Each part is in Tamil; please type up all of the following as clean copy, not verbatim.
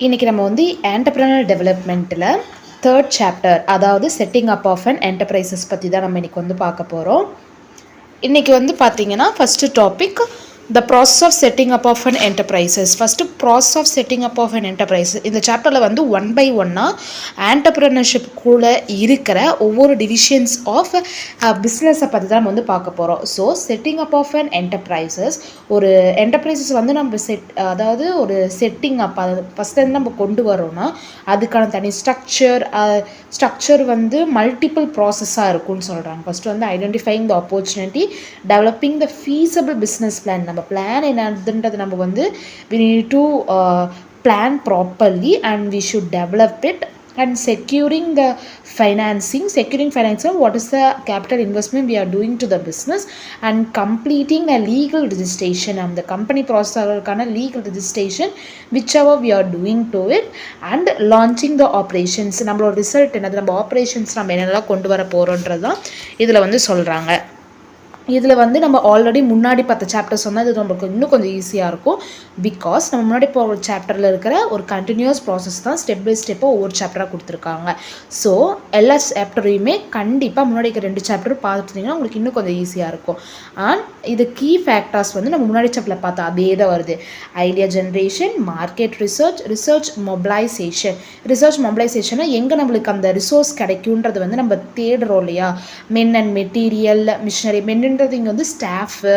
இன்றைக்கி நம்ம வந்து என்டர்பிரனர் டெவலப்மெண்ட்டில் தேர்ட் சாப்டர், அதாவது setting up of and enterprises பற்றி தான் நம்ம இன்றைக்கி வந்து பார்க்க போகிறோம். இன்றைக்கி வந்து பார்த்திங்கன்னா first topic the process of setting up of an enterprises. First process of setting up of an enterprises. இந்த சாப்டரில் வந்து ஒன் பை ஒன்னாக ஆண்டர்பிரினர்ஷிப் கூட இருக்கிற ஒவ்வொரு டிவிஷன்ஸ் ஆஃப் பிஸ்னஸை பற்றி தான் நம்ம வந்து பார்க்க போகிறோம். So setting up of an enterprises, ஒரு என்டர்பிரைசஸ் வந்து நம்ம அதாவது ஒரு செட்டிங் அப், அது ஃபஸ்ட்லேருந்து நம்ம கொண்டு வரோம்னா அதுக்கான தனி ஸ்ட்ரக்சர் வந்து மல்டிபிள் ப்ராசஸாக இருக்கும்னு சொல்கிறாங்க. ஃபஸ்ட்டு வந்து identifying the opportunity, developing the feasible business plan. நம்ம பிளான் என்னதுன்றது நம்ம வந்து we need to plan properly and we should develop it, and securing financing, what is the capital investment we are doing to the business, and completing the legal registration and the company process legal registration whichever we are doing to it, and launching the operations. நம்மளோட ரிசல்ட் என்னது, நம்ம ஆப்ரேஷன்ஸ் நம்ம என்னெல்லாம் கொண்டு வர போகிறோன்றது தான் இதில் வந்து சொல்கிறாங்க. இதில் வந்து நம்ம ஆல்ரெடி முன்னாடி 10 சாப்டர் சொன்னால் இது நம்மளுக்கு இன்னும் கொஞ்சம் ஈஸியாக இருக்கும். பிகாஸ் நம்ம முன்னாடி இப்போ ஒரு சாப்டரில் இருக்கிற ஒரு கண்டினியூஸ் ப்ராசஸ் தான் ஸ்டெப் பை ஸ்டெப்பாக ஒவ்வொரு சாப்டராக கொடுத்துருக்காங்க. ஸோ எல்லா சாப்டரையுமே கண்டிப்பாக முன்னாடி 2 சாப்டர் பார்த்துட்டிங்கன்னா உங்களுக்கு இன்னும் கொஞ்சம் ஈஸியாக இருக்கும். அண்ட் இது கீ ஃபேக்டர்ஸ் வந்து நம்ம முன்னாடி சாப்டரில் பார்த்தா அதே தான் வருது. ஐடியா ஜென்ரேஷன், மார்க்கெட் ரிசர்ச் மொபிலைசேஷனை எங்கே நம்மளுக்கு அந்த ரிசோர்ஸ் கிடைக்குன்றது வந்து நம்ம தேடுறோம் இல்லையா. Men and material, machinery. இங்கே வந்து ஸ்டாஃபு,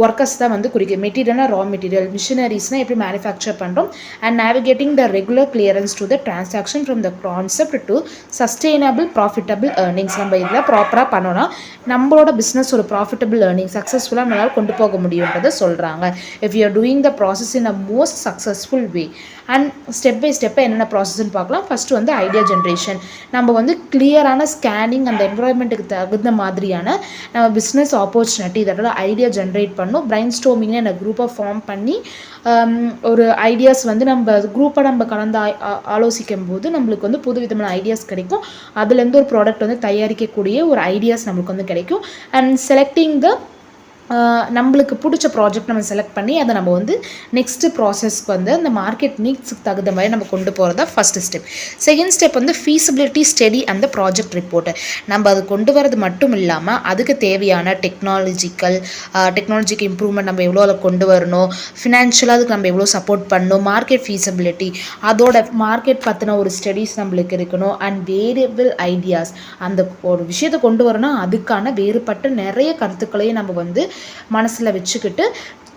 ஒர்க்கர்ஸ் தான் வந்து குறிக்கும். மெட்டீரியல்னா ரா மெட்டீரியல், மிஷினரிஸ்னால் எப்படி மேனுஃபேக்சர் பண்ணுறோம், and navigating the regular clearance to the transaction from the concept to sustainable profitable earnings. நம்ம இதில் ப்ராப்பராக பண்ணோன்னா நம்மளோட பிஸ்னஸ் ஒரு ப்ராஃபிட்டபிள் ஏர்னிங் சக்ஸஸ்ஃபுல்லாக நம்மளால் கொண்டு போக முடியுன்றதை சொல்கிறாங்க. If you are doing the process in a most successful way. And step by ஸ்டெப்பாக என்னென்ன ப்ராசஸ்ன்னு பார்க்கலாம். ஃபஸ்ட்டு வந்து ஐடியா ஜென்ரேஷன். நம்ம வந்து கிளியரான ஸ்கேனிங், அந்த என்வரான்மெண்ட்டுக்கு தகுந்த மாதிரியான நம்ம பிஸ்னஸ் ஆப்பர்ச்சுனிட்டி இதோட ஐடியா ஜென்ரேட் பண்ணும். பிரைன் ஸ்டோமிங்னு என்ன குரூப்பாக ஃபார்ம் பண்ணி ஒரு ஐடியாஸ் வந்து நம்ம குரூப்பாக நம்ம கலந்து ஆலோசிக்கும் போது நம்மளுக்கு வந்து புது விதமான ஐடியாஸ் கிடைக்கும். அதுலேருந்து ஒரு ப்ராடக்ட் வந்து தயாரிக்கக்கூடிய ஒரு ஐடியாஸ் நம்மளுக்கு வந்து கிடைக்கும். அண்ட் செலக்டிங் த நம்மளுக்கு பிடிச்ச ப்ராஜெக்ட் நம்ம செலக்ட் பண்ணி அதை நம்ம வந்து நெக்ஸ்ட்டு ப்ராசஸ்க்கு வந்து அந்த மார்க்கெட் நீட்ஸுக்கு தகுந்த மாதிரி நம்ம கொண்டு போகிறதா ஃபஸ்ட்டு ஸ்டெப். செகண்ட் ஸ்டெப் வந்து ஃபீஸிபிலிட்டி ஸ்டடி அந்த ப்ராஜெக்ட் ரிப்போர்ட்டு. நம்ம அது கொண்டு வரது மட்டும் இல்லாமல் அதுக்கு தேவையான டெக்னாலஜிக்கு இம்ப்ரூவ்மெண்ட் நம்ம எவ்வளோ அதை கொண்டு வரணும், ஃபினான்ஷியலாக அதுக்கு நம்ம எவ்வளோ சப்போர்ட் பண்ணணும், மார்க்கெட் ஃபீஸிபிலிட்டி அதோட மார்க்கெட் பற்றின ஒரு ஸ்டடீஸ் நம்மளுக்கு இருக்கணும். அண்ட் வேரியபிள் ஐடியாஸ், அந்த ஒரு விஷயத்தை கொண்டு வரணும் அதுக்கான வேறுபட்ட நிறைய கருத்துக்களையும் நம்ம வந்து மனசில் வச்சுக்கிட்டு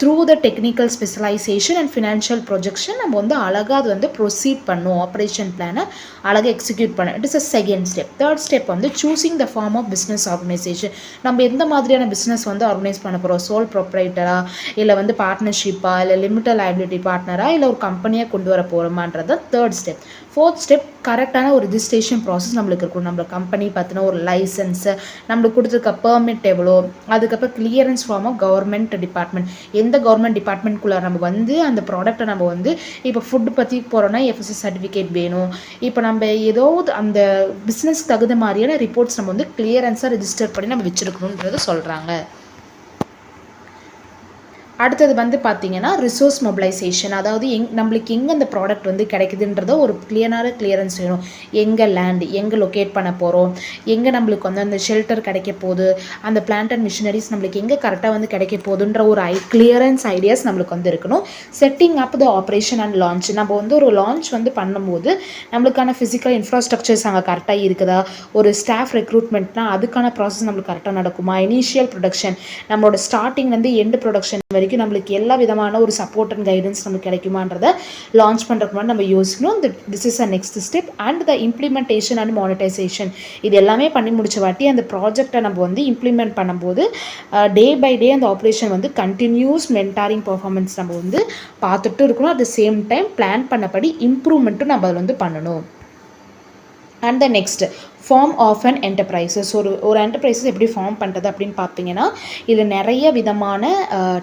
through the technical specialisation and financial projection நம்ம வந்து அழகாக அது வந்து ப்ரொசீட் பண்ணும். ஆப்ரேஷன் பிளானை அழகாக எக்ஸிக்யூட் பண்ண it is a second step. Third step வந்து choosing the form of business organisation. நம்ம எந்த மாதிரியான பிஸ்னஸ் வந்து ஆர்கனைஸ் பண்ண போகிறோம், சோல் ப்ரொப்ரைட்டரா, இல்லை வந்து பார்ட்னர்ஷிப்பாக, இல்லை லிமிட்டட் லைபிலிட்டி பார்ட்னராக, இல்லை ஒரு கம்பெனியாக கொண்டு வர போகிறோமான்றது தேர்ட் ஸ்டெப். ஃபோர்த் ஸ்டெப் கரெக்டான ஒரு ரிஜிஸ்ட்ரேஷன் ப்ராசஸ் நம்மளுக்கு இருக்கும். நம்ம கம்பெனி பார்த்தினா ஒரு லைசன்ஸு, நம்மளுக்கு கொடுத்துருக்க பெர்மிட் எவ்வளோ, அதுக்கப்புறம் clearance form of government department, எந்த கவர்மெண்ட் டிபார்ட்மெண்ட்குள்ளே நம்ம வந்து அந்த ப்ராடக்ட்டை நம்ம வந்து இப்போ ஃபுட்டு பற்றி போகிறோன்னா எஃப்எஸ்சி சர்டிஃபிகேட் வேணும். இப்போ நம்ம ஏதோ அந்த பிஸ்னஸ் தகுந்த மாதிரியான ரிப்போர்ட்ஸ் நம்ம வந்து கிளியரன்ஸாக ரிஜிஸ்டர் பண்ணி நம்ம வச்சுருக்கணுன்றது சொல்கிறாங்க. அடுத்தது வந்து பார்த்திங்கன்னா ரிசோர்ஸ் மொபிலைசேஷன். அதாவது நம்மளுக்கு எங்கே அந்த ப்ராடக்ட் வந்து கிடைக்குதுன்றத ஒரு கிளியரன்ஸ் வேணும். எங்கே லேண்ட், எங்கே லொக்கேட் பண்ண போகிறோம், எங்கே நம்மளுக்கு வந்து அந்த ஷெல்டர் கிடைக்க போகுது, அந்த பிளான்ட் அண்ட் மிஷினரிஸ் நம்மளுக்கு எங்கே கரெக்டாக வந்து கிடைக்க போகுதுன்ற ஒரு கிளியரன்ஸ் ஐடியாஸ் நம்மளுக்கு வந்து இருக்கணும். Setting up the operation and launch. நம்ம வந்து ஒரு லான்ச் வந்து பண்ணும்போது நம்மளுக்கான ஃபிசிக்கல் இன்ஃப்ராஸ்ட்ரக்சர்ஸ் அங்கே கரெக்டாக இருக்குதா, ஒரு ஸ்டாஃப் ரெக்ரூட்மெண்ட்னால் அதுக்கான ப்ராசஸ் நம்மளுக்கு கரெக்டாக நடக்குமா, இனிஷியல் ப்ரொடக்ஷன் நம்மளோட ஸ்டார்டிங் வந்து எண்டு ப்ரொடக்ஷன் வரைக்கும் நம்மளுக்கு எல்லா விதமான ஒரு சப்போர்ட் அண்ட் கைடன்ஸ் நமக்கு கிடைக்குமான்றதை லான்ச் பண்ணுறதுக்கு முன்னாடி நம்ம யோசிக்கணும். This is a next step. And the implementation and monetisation. இது எல்லாமே பண்ணி முடிச்ச வாட்டி அந்த ப்ராஜெக்டை நம்ம வந்து இம்ப்ளிமெண்ட் பண்ணும்போது டே பை டே அந்த ஆப்ரேஷன் வந்து கண்டினியூஸ் மென்டாரிங் பர்ஃபார்மன்ஸ் நம்ம வந்து பார்த்துட்டு இருக்கணும். At the same time plan பண்ணபடி இம்ப்ரூவ்மெண்ட்டும் நம்ம அதில் வந்து பண்ணணும். And the next form of an enterprises. ஒரு என்டர்பிரைசஸ் எப்படி ஃபார்ம் பண்ணுறது அப்படின்னு பார்த்தீங்கன்னா, இது நிறைய விதமான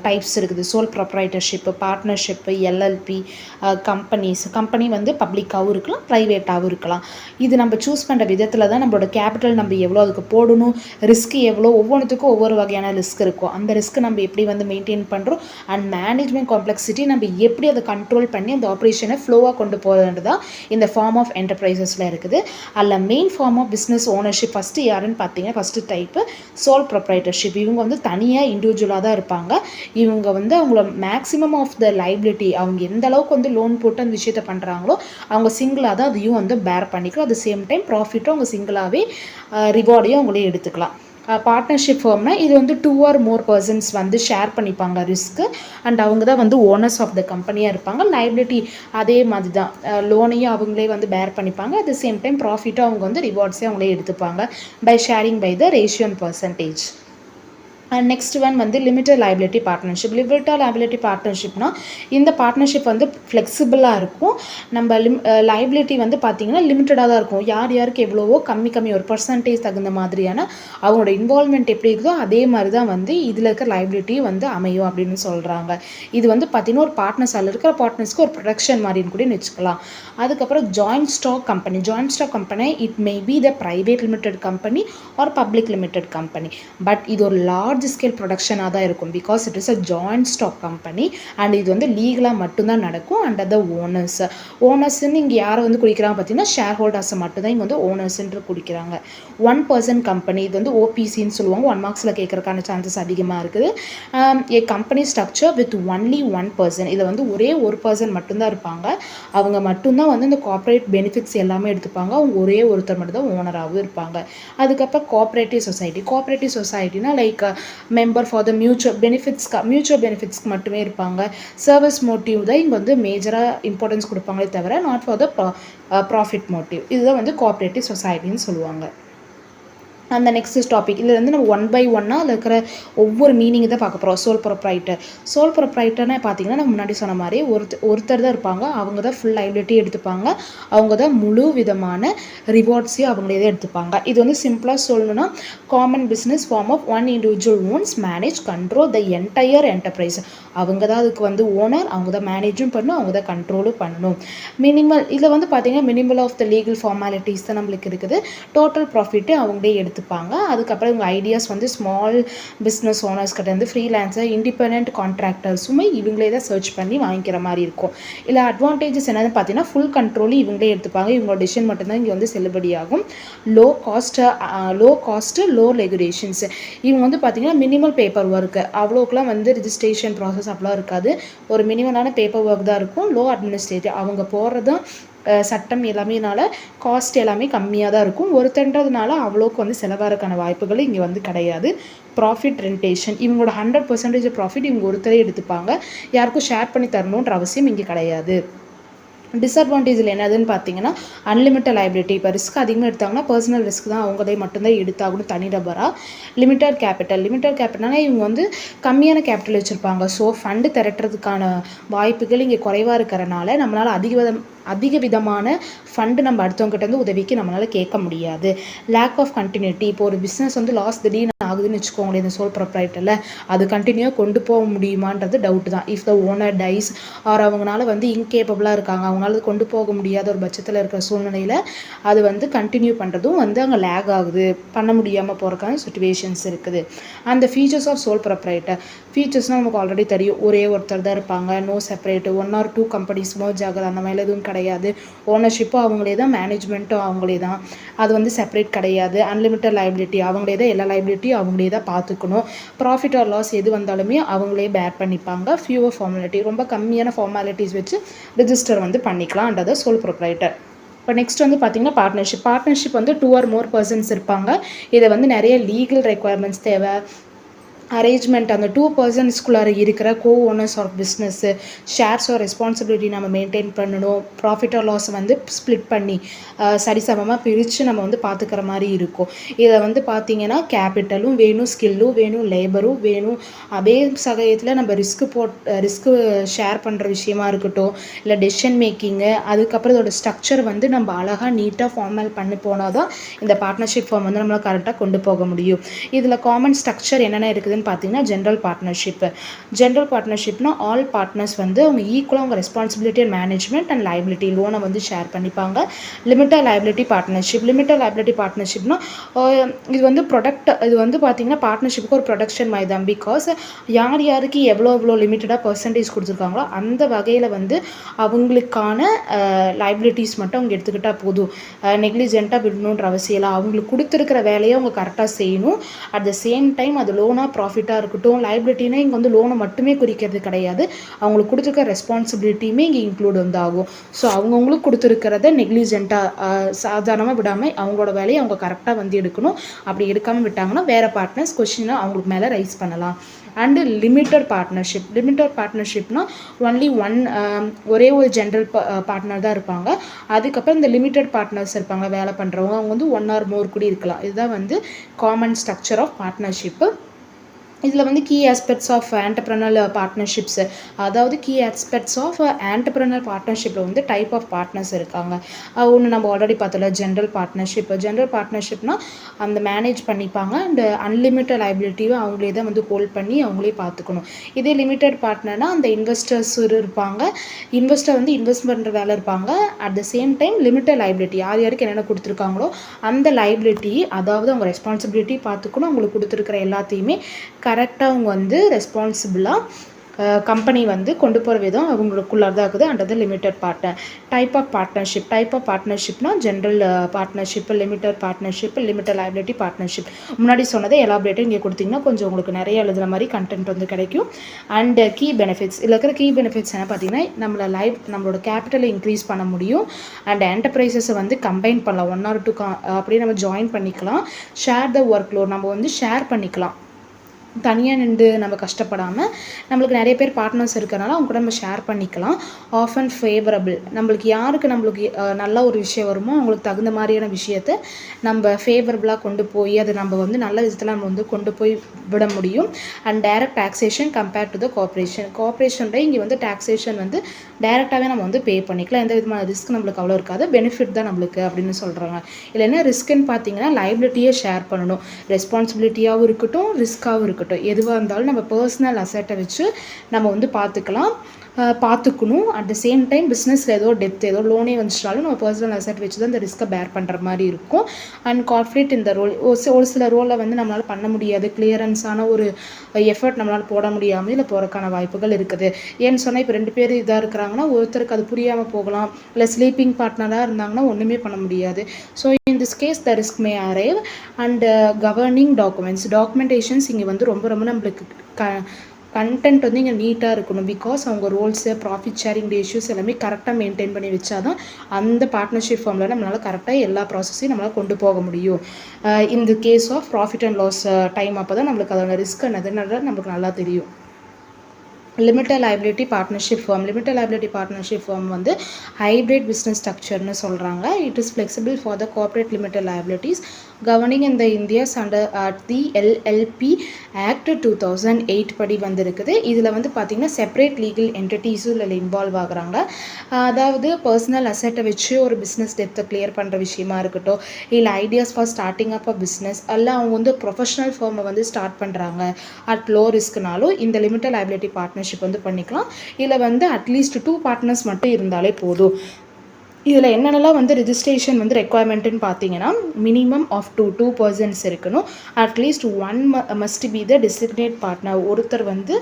டைப்ஸ் இருக்குது. Sole proprietorship, partnership, LLP, company வந்து பப்ளிக்காகவும் இருக்கலாம், ப்ரைவேட்டாகவும் இருக்கலாம். இது நம்ம சூஸ் பண்ணுற விதத்தில் தான் நம்மளோட கேபிட்டல் நம்ம எவ்வளோ அதுக்கு போடணும், ரிஸ்க் எவ்வளோ, ஒவ்வொன்றுத்துக்கும் ஒவ்வொரு வகையான ரிஸ்க் இருக்கும். அந்த ரிஸ்க் நம்ம எப்படி வந்து மெயின்டைன் பண்ணுறோம் அண்ட் மேனேஜ்மெண்ட் காம்ப்ளெக்சிட்டி நம்ம எப்படி அதை கண்ட்ரோல் பண்ணி அந்த ஆப்ரேஷனை ஃப்ளோவாக கொண்டு போகிறது தான் இந்த ஃபார்ம் ஆஃப் என்டர்பிரைசஸில் இருக்குது. அதில் main form of business ownership first யாருன்னு பார்த்தீங்கன்னா, ஃபஸ்ட்டு டைப்பு சோல் ப்ரொப்ரைட்டர்ஷிப். இவங்க வந்து தனியாக இண்டிவிஜுவலாக தான் இருப்பாங்க. இவங்க வந்து அவங்கள மேக்ஸிமம் ஆஃப் த லைபிலிட்டி, அவங்க எந்த அளவுக்கு வந்து லோன் போட்டு அந்த விஷயத்த பண்ணுறாங்களோ அவங்க சிங்கிளாக தான் அதையும் வந்து பேர் பண்ணிக்கலாம். அட் த சேம் டைம் ப்ராஃபிட்டும் அவங்க சிங்கிளாகவே ரிவார்டையும் அவங்களே எடுத்துக்கலாம். பார்ட்னர்ஷிப் ஃபார்ம்னா இது வந்து 2 or more பர்சன்ஸ் வந்து ஷேர் பண்ணிப்பாங்க ரிஸ்க்கு அண்ட் அவங்க தான் வந்து ஓனர்ஸ் ஆஃப் த கம்பெனியாக இருப்பாங்க. லைபிலிட்டி அதே மாதிரி தான், லோனையும் அவங்களே வந்து பேர் பண்ணிப்பாங்க. அட் த சேம் டைம் ப்ராஃபிட்டும் அவங்க வந்து ரிவார்ட்ஸே அவங்களே எடுத்துப்பாங்க by sharing by the ratio and percentage. And next one வந்து limited liability partnership. Limited liability பார்ட்னர்ஷிப்னா இந்த பார்ட்னர்ஷிப் வந்து ஃப்ளெக்சிபிளாக இருக்கும். நம்ம லைபிலிட்டி வந்து பார்த்திங்கன்னா லிமிட்டடாக தான் இருக்கும். யாருக்கு எவ்வளவோ கம்மி ஒரு பர்சன்டேஜ் தகுந்த மாதிரியான அவங்களோட இன்வால்மெண்ட் எப்படி இருக்குதோ அதே மாதிரி தான் வந்து இதில் இருக்கிற லைபிலிட்டியும் வந்து அமையும் அப்படின்னு சொல்கிறாங்க. இது வந்து பார்த்திங்கன்னா ஒரு பார்ட்னர்ஸ், அதில் இருக்கிற பார்ட்னர்ஸ்க்கு ஒரு ப்ரொடக்ஷன் மாதிரின்னு கூட வச்சுக்கலாம். அதுக்கப்புறம் joint stock company. Joint stock company it may be the private limited company or public limited company. But இது ஒரு லார்ஜ் ஸ்கேல் ப்ரொடக்ஷனாக தான் இருக்கும். Because it is a joint stock company and இது வந்து லீகலாக மட்டும்தான் நடக்கும் அண்டர் த ஓனர்ஸ்ன்னு இங்கே யாரை வந்து குடிக்கிறாங்க பார்த்தீங்கன்னா ஷேர் ஹோல்டர்ஸை மட்டும்தான் இங்கே வந்து ஓனர்ஸ்ன்று குடிக்கிறாங்க. 1 person கம்பெனி, இது வந்து ஓபிசின்னு சொல்லுவாங்க. 1 marksல கேட்கறதுக்கான சான்சஸ் அதிகமாக இருக்குது. A company structure with only 1 person. இதை வந்து ஒரே ஒரு பர்சன் மட்டும்தான் இருப்பாங்க. அவங்க மட்டும்தான் வந்து இந்த கார்ப்பரேட் பெனிஃபிட்ஸ் எல்லாமே எடுத்துப்பாங்க. அவங்க ஒரே ஒருத்தர் மட்டும் தான் ஓனராகவும் இருப்பாங்க. அதுக்கப்புறம் கோஆப்ரேட்டிவ் சொசைட்டினா like member for the mutual பெனிஃபிட்ஸ்க்கு மட்டுமே இருப்பாங்க. சர்வீஸ் மோட்டிவ் தான் இங்கே வந்து மேஜராக இம்பார்ட்டன்ஸ் கொடுப்பாங்களே தவிர not for the profit motive. இதுதான் வந்து கோஆப்ரேட்டிவ் சொசைட்டின்னு சொல்லுவாங்க. அந்த நெக்ஸ்ட் டாபிக் இதில் வந்து நம்ம 1 by 1 அதில் இருக்கிற ஒவ்வொரு மீனிங் தான் பார்க்க போகிறோம். சோல் ப்ரொப்ரைட்டர்னா பார்த்தீங்கன்னா நம்ம முன்னாடி சொன்ன மாதிரி ஒருத்தர் தான் இருப்பாங்க. அவங்க தான் ஃபுல் லைபிலிட்டி எடுத்துப்பாங்க. அவங்க தான் முழு விதமான ரிவார்ட்ஸையும் அவங்களே தான் எடுத்துப்பாங்க. இது வந்து சிம்பிளாக சொல்லணும்னா common business form of 1 individual owns manage control the entire enterprise. அவங்க தான் அதுக்கு வந்து ஓனர், அவங்க தான் மேனேஜும் பண்ணணும், அவங்க தான் கண்ட்ரோலும் பண்ணணும். இதில் வந்து பார்த்தீங்கன்னா minimal of the legal formalities தான் நம்மளுக்கு இருக்குது. டோட்டல் ப்ராஃபிட்டு அவங்களே எடுத்துப்பாங்க. அதுக்கப்புறம் இவங்க ஐடியாஸ் வந்து ஸ்மால் பிஸ்னஸ் ஓனர்ஸ் கிட்ட இருந்து ஃப்ரீலான்சர், இண்டிபெண்ட் கான்ட்ராக்டர்ஸுமே இவங்களே தான் சர்ச் பண்ணி வாங்கிக்கிற மாதிரி இருக்கும். இல்லை அட்வான்டேஜஸ் என்னன்னு பார்த்தீங்கன்னா ஃபுல் கண்ட்ரோலும் இவங்களே எடுத்துப்பாங்க. இவங்களோட டிசிஷன் மட்டும்தான் இங்கே வந்து செல்லுபடியாகும். Low cost low regulations. இவங்க வந்து பார்த்தீங்கன்னா மினிமல் பேப்பர் ஒர்க்கு, அவ்வளோக்கெலாம் வந்து ரிஜிஸ்ட்ரேஷன் ப்ராசஸ் அப்படிலாம் இருக்காது. ஒரு மினிமலான பேப்பர் ஒர்க் தான் இருக்கும். லோ அட்மினிஸ்ட்ரேட்டிவ், அவங்க போகிறதும் சட்டம் எல்லாமேனால காஸ்ட் எல்லாமே கம்மியாக தான் இருக்கும். ஒருத்தன்றதுனால அவ்வளோக்கு வந்து செலவாகிறதுக்கான வாய்ப்புகள் இங்கே வந்து கிடையாது. ப்ராஃபிட் ரெண்டேஷன், இவங்களோட 100% ப்ராஃபிட் இவங்க ஒருத்தரே எடுத்துப்பாங்க. யாருக்கும் ஷேர் பண்ணி தரணுன்ற அவசியம் இங்கே கிடையாது. டிஸ்அட்வான்டேஜில் என்னதுன்னு பார்த்தீங்கன்னா அன்லிமிட்டட் லைபிலிட்டி. இப்போ ரிஸ்க் அதிகமாக எடுத்தாங்கன்னா பர்சனல் ரிஸ்க் தான் அவங்களே மட்டும்தான் எடுத்தாகணும் தனிநபராக. லிமிட்டட் கேபிட்டல்னா இவங்க வந்து கம்மியான கேபிட்டல் வச்சுருப்பாங்க. ஸோ ஃபண்டு திரட்டுறதுக்கான வாய்ப்புகள் இங்கே குறைவாக இருக்கிறனால நம்மளால் அதிக விதமான ஃபண்டு நம்ம அடுத்தவங்ககிட்ட வந்து உதவிக்கு நம்மளால் கேட்க முடியாது. Lack of continuity. இப்போ ஒரு பிஸ்னஸ் வந்து லாஸ் திடீர்னு ஆகுதுன்னு வச்சுக்கோங்களேன், இந்த சோல் ப்ரொப்ரைட்டரில் அது கண்டினியூவாக கொண்டு போக முடியுமான்றது டவுட் தான். If the owner dies R அவங்களால வந்து இன்கேப்பபிளாக இருக்காங்க, அவங்களால கொண்டு போக முடியாத ஒரு பட்சத்தில் இருக்கிற சூழ்நிலையில் அது வந்து கண்டினியூ பண்ணுறதும் வந்து அங்கே லேக் ஆகுது, பண்ண முடியாமல் போகிறக்கான சுச்சுவேஷன்ஸ் இருக்குது. அந்த ஃபீச்சர்ஸ் ஆஃப் சோல் ப்ரொப்ரைட்டர் ஃபீச்சர்ஸ்னால் நமக்கு ஆல்ரெடி தெரியும். ஒரே ஒருத்தர் தான் இருப்பாங்க, no separate, 1 or 2 companies merge ஆகுது அந்த மாதிரி எதுவும் கிடையாது. ஓனர்ஷிப்பும் அவங்களே தான், மேனேஜ்மெண்ட்டும் அவங்களே தான், அது வந்து செப்பரேட் கிடையாது. அன்லிமிட்டட் லைபிலிட்டி, அவங்களே தான் எல்லா லைபிலிட்டியும் அவங்களே தான் பார்த்துக்கணும். ப்ராஃபிட் ஆர் லாஸ் எது வந்தாலுமே அவங்களே பேர் பண்ணிப்பாங்க. ஃபியூவர் ஃபார்மாலிட்டி, ரொம்ப கம்மியான ஃபார்மாலிட்டிஸ் வச்சு ரிஜிஸ்டர் வந்து பண்ணிக்கலாம் அண்டர் த சோல் ப்ரொப்ரைட்டர். இப்போ நெக்ஸ்ட் வந்து பார்த்திங்கன்னா பார்ட்னர்ஷிப் வந்து 2 or more persons இருப்பாங்க. இதை வந்து நிறைய லீகல் ரெக்குவயர்மெண்ட்ஸ் தேவை, அரேஞ்ச்மெண்ட் அந்த 2 பர்சன்ஸ்குள்ளார இருக்கிற co owners of business shares or responsibility நம்ம மெயின்டைன் பண்ணணும். ப்ராஃபிட் ஆர் லாஸ் வந்து ஸ்ப்ளிட் பண்ணி சரிசமமாக பிரித்து நம்ம வந்து பார்த்துக்கிற மாதிரி இருக்கும். இதை வந்து பார்த்திங்கன்னா கேபிட்டலும் வேணும், ஸ்கில்லும் வேணும், லேபரும் வேணும். அதே சமயத்தில் நம்ம ரிஸ்க்கு ஷேர் பண்ணுற விஷயமா இருக்கட்டும், இல்லை டெசிஷன் மேக்கிங்கு, அதுக்கப்புறம் இதோட ஸ்ட்ரக்சர் வந்து நம்ம அழகாக நீட்டாக ஃபார்மல் பண்ணி போனால் தான் இந்த பார்ட்னர்ஷிப் ஃபார்ம் வந்து நம்மளால் கரெக்டாக கொண்டு போக முடியும். இதில் காமன் ஸ்ட்ரக்சர் என்னென்ன இருக்குது பார்த்தீங்கன்னா ஜென்ரல் பார்ட்னர்ஷிப்னா ஆல் பார்ட்னர்ஸ் வந்து அவங்க ஈக்குவலாக அவங்க responsibility and management and liability லோனை வந்து ஷேர் பண்ணிப்பாங்க. லிமிட்டட் லைபிலிட்டி பார்ட்னர்ஷிப்னா இது வந்து இது வந்து பார்த்தீங்கன்னா பார்ட்னர்ஷிப்புக்கு ஒரு ப்ரொடக்ஷன் மாதிரி தான். பிகாஸ் யாருக்கு எவ்வளோ லிமிட்டடாக பர்சன்டேஜ் கொடுத்துருக்காங்களோ அந்த வகையில் வந்து அவங்களுக்கான லைபிலிட்டிஸ் மட்டும் அவங்க எடுத்துக்கிட்டால் போதும். நெக்லிஜென்ட்டாக விடணுன்ற அவசியம் இல்லை. அவங்களுக்கு கொடுத்துருக்கிற வேலையை அவங்க கரெக்டாக செய்யணும். அட் த சேம் டைம் அது லோனாக ப்ராஃபிட்டாக இருக்கட்டும். லைபிலிட்டினா இங்கே வந்து லோனை மட்டுமே குறிக்கிறது கிடையாது, அவங்களுக்கு கொடுத்துருக்க ரெஸ்பான்சிபிலிட்டியுமே இங்கே இன்க்ளூட் வந்து ஆகும். ஸோ அவங்கவுங்களுக்கு கொடுத்துருக்கிறத நெக்லிஜென்ட்டாக சாதாரணமாக விடாமல் அவங்களோட வேலையை அவங்க கரெக்டாக வந்து எடுக்கணும். அப்படி எடுக்காமல் விட்டாங்கன்னா வேறு பார்ட்னர்ஸ் கொஸ்டினை அவங்களுக்கு மேலே ரைஸ் பண்ணலாம். அண்டு லிமிட்டட் பார்ட்னர்ஷிப்னா ஒன்லி ஒரே ஒரு ஜென்ரல் பார்ட்னர் தான் இருப்பாங்க. அதுக்கப்புறம் இந்த லிமிட்டட் பார்ட்னர்ஸ் இருப்பாங்க வேலை பண்ணுறவங்க, அவங்க வந்து 1 or more கூட இருக்கலாம். இதுதான் வந்து காமன் ஸ்ட்ரக்சர் ஆஃப் பார்ட்னர்ஷிப்பு. இதில் வந்து key aspects of entrepreneur partnerships, அதாவது கீ ஆஸ்பெக்ட்ஸ் ஆஃப் ஆண்டர்ப்ரனர் பார்ட்னர்ஷிப்பில் வந்து டைப் ஆஃப் பார்ட்னர்ஸ் இருக்காங்க. ஒன்று நம்ம ஆல்ரெடி பார்த்தோம்ல ஜென்ரல் பார்ட்னர்ஷிப்னால் அந்த மேனேஜ் பண்ணிப்பாங்க அண்ட் அன்லிமிட்டட் லைபிலிட்டியும் அவங்களே தான் வந்து ஹோல்ட் பண்ணி அவங்களே பார்த்துக்கணும். இதே லிமிட்டட் பார்ட்னர்னால் அந்த இன்வெஸ்டர்ஸ் இருப்பாங்க, இன்வெஸ்டர் வந்து இன்வெஸ்ட் பண்ணுற வேலை இருப்பாங்க. At the same time limited liability யாருக்கு என்னென்ன கொடுத்துருக்காங்களோ அந்த லைபிலிட்டி, அதாவது அவங்க ரெஸ்பான்சிபிலிட்டி பார்த்துக்கணும். அவங்களுக்கு கொடுத்துருக்கிற எல்லாத்தையுமே கரெக்டாக அவங்க வந்து ரெஸ்பான்சிபிளாக கம்பெனி வந்து கொண்டு போகிற விதம் அவங்களுக்குள்ளாக தான் இருக்குது. Under the limited partner. Type of பார்ட்னர்ஷிப்னா general partnership, limited partnership, limited liability partnership. முன்னாடி சொன்னதை எலாபரேட்டாக இங்கே கொடுத்திங்கன்னா கொஞ்சம் உங்களுக்கு நிறைய எழுதுகிற மாதிரி கண்டென்ட் வந்து கிடைக்கும். அண்ட் கீ பெனிஃபிட்ஸ், இதில் இருக்கிற கீ பெனிஃபிட்ஸ் என்ன பார்த்தீங்கன்னா நம்மளோட கேபிட்டலை இன்க்ரீஸ் பண்ண முடியும். அண்ட் என்டர்பிரைசஸை வந்து கம்பைன் பண்ணலாம், 1 or 2 அப்படியே நம்ம ஜாயின் பண்ணிக்கலாம். ஷேர் த ஒர்க் லோட், நம்ம வந்து ஷேர் பண்ணிக்கலாம். தனியாக நின்று நம்ம கஷ்டப்படாமல் நம்மளுக்கு நிறைய பேர் பார்ட்னர்ஸ் இருக்கிறனால அவங்க கூட நம்ம ஷேர் பண்ணிக்கலாம். ஆஃப் அண்ட் ஃபேவரபிள், நம்மளுக்கு நல்ல ஒரு விஷயம் வருமோ அவங்களுக்கு தகுந்த மாதிரியான விஷயத்தை நம்ம ஃபேவரபுளாக கொண்டு போய் அது நம்ம வந்து நல்ல விதத்தில் நம்ம வந்து கொண்டு போய் விட முடியும். And direct taxation compared to the கோஆப்ரேஷனில் இங்கே வந்து டாக்ஸேஷன் வந்து டைரெக்டாகவே நம்ம வந்து பே பண்ணிக்கலாம். எந்த விதமான ரிஸ்க் நம்மளுக்கு அவ்வளோ இருக்காது, பெனிஃபிட் தான் நம்மளுக்கு அப்படின்னு சொல்கிறாங்க. இல்லை என்ன ரிஸ்க்குன்னு பார்த்தீங்கன்னா லைபிலிட்டியே ஷேர் பண்ணணும். ரெஸ்பான்சிபிலிட்டியாகவும் இருக்கட்டும், ரிஸ்க்காகவும் இருக்கட்டும், எதுவாக இருந்தாலும் நம்ம பர்சனல் அசெட்டை வச்சு நம்ம வந்து பார்த்துக்கணும். அட் த சேம் டைம் பிஸ்னஸில் ஏதோ லோனே வந்துச்சினாலும் நம்ம பர்சனல் அசெட் வச்சு தான் இந்த ரிஸ்க்கை பேர் பண்ணுற மாதிரி இருக்கும். அண்ட் கார்ப்பரேட் இந்த ரோல் ஒரு சில ரோலில் வந்து நம்மளால் பண்ண முடியாது, கிளியரன்ஸான ஒரு எஃபர்ட் நம்மளால் போட முடியாமல் இல்லை போகிறக்கான வாய்ப்புகள் இருக்குது. ஏன்னு சொன்னால் இப்போ 2 பேர் இதாக இருக்கிறாங்கன்னா ஒருத்தருக்கு அது புரியாமல் போகலாம், இல்லை ஸ்லீப்பிங் பார்ட்னராக இருந்தாங்கன்னா ஒன்றுமே பண்ண முடியாது. So in this case the risk may arrive. and governing documentations இங்கே வந்து ரொம்ப நம்மளுக்கு கண்டென்ட் வந்து இங்கே நீட்டாக இருக்கணும். பிகாஸ் அவங்க ரோல்ஸு, ப்ராஃபிட் ஷேரிங் ரேஷியோஸ் எல்லாமே கரெக்டாக மெயின்டைன் பண்ணி வச்சா தான் அந்த பார்ட்னர்ஷிப் ஃபார்மில் நம்மளால் கரெக்டாக எல்லா ப்ராசஸையும் நம்மளால் கொண்டு போக முடியும். இந்த case of profit and loss time அப்போ தான் நம்மளுக்கு அதோட ரிஸ்க் என்னதுன்னு நம்மளுக்கு நல்லா தெரியும். லிமிட்டட் லைபிலிட்டி பார்ட்னர்ஷிப் ஃபார்ம் வந்து ஹைப்ரிட் பிஸ்னஸ் ஸ்ட்ரக்சர்னு சொல்கிறாங்க. It is flexible for the corporate limited liabilities governing in the India's under the LLP act 2008 படி வந்திருக்குது. இதில் வந்து பார்த்திங்கன்னா செப்பரேட் லீகல் என்டிட்டிஸும் இதில் இன்வால்வ் ஆகுறாங்க. அதாவது பர்சனல் அசெட்டை வச்சு ஒரு பிஸ்னஸ் டெப்த்தை கிளியர் பண்ணுற விஷயமா இருக்கட்டும், இல்லை ideas for starting up a business, அல்ல அவங்க வந்து ப்ரொஃபஷனல் ஃபார்மை வந்து ஸ்டார்ட் பண்ணுறாங்க அட் லோ ரிஸ்க்னாலும் இந்த லிமிட்டட் லைபிலிட்டி பார்ட்னர்ஷிப் வந்து பண்ணிக்கலாம். இதில் வந்து அட்லீஸ்ட் 2 பார்ட்னர்ஸ் மட்டும் இருந்தாலே போதும். இதில் என்னென்னலாம் வந்து ரிஜிஸ்ட்ரேஷன் வந்து ரெக்குவயர்மெண்ட்டுன்னு பார்த்தீங்கன்னா மினிமம் ஆஃப் 2 persons இருக்கணும். At least 1 must be the designate partner, ஒருத்தர் வந்து